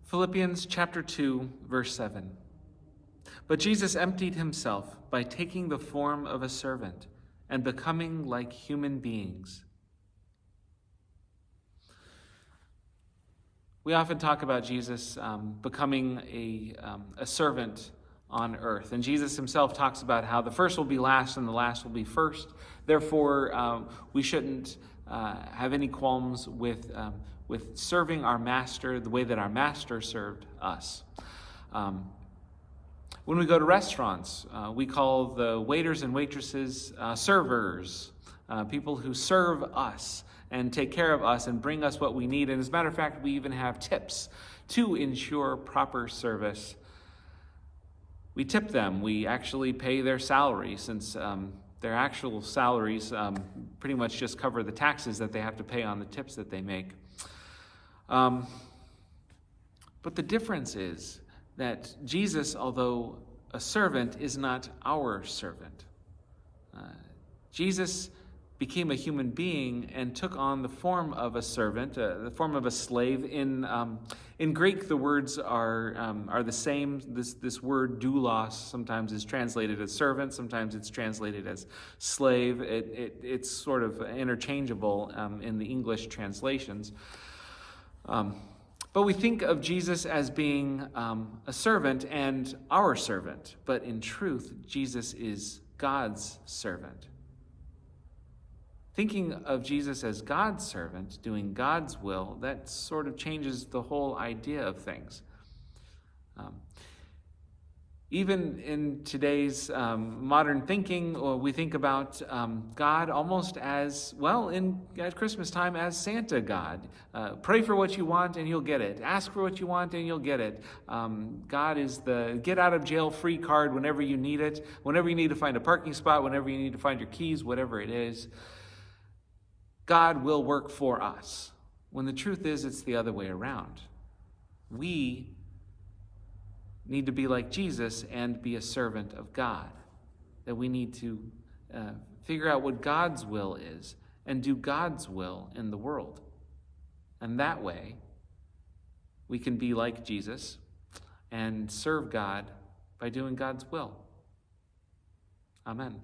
Philippians chapter 2, verse 7. But Jesus emptied himself by taking the form of a servant and becoming like human beings. We often talk about Jesus becoming a servant on earth. And Jesus himself talks about how the first will be last and the last will be first. Therefore, we shouldn't have any qualms with serving our master the way that our master served us. When we go to restaurants, we call the waiters and waitresses servers, people who serve us and take care of us and bring us what we need. And as a matter of fact, we even have tips to ensure proper service. We tip them. We actually pay their salary, since their actual salaries pretty much just cover the taxes that they have to pay on the tips that they make. But the difference is that Jesus, although a servant, is not our servant. Jesus became a human being and took on the form of a servant, the form of a slave. In Greek, the words are the same. This word doulos sometimes is translated as servant, sometimes it's translated as slave. It's sort of interchangeable in the English translations. But we think of Jesus as being a servant and our servant. But in truth, Jesus is God's servant. Thinking of Jesus as God's servant, doing God's will, that sort of changes the whole idea of things. Even in today's modern thinking, we think about God almost as, well, at Christmas time, as Santa God. Pray for what you want and you'll get it. Ask for what you want and you'll get it. God is the get out of jail free card whenever you need it, whenever you need to find a parking spot, whenever you need to find your keys, whatever it is. God will work for us, when the truth is it's the other way around. We need to be like Jesus and be a servant of God, that we need to figure out what God's will is and do God's will in the world. And that way, we can be like Jesus and serve God by doing God's will. Amen.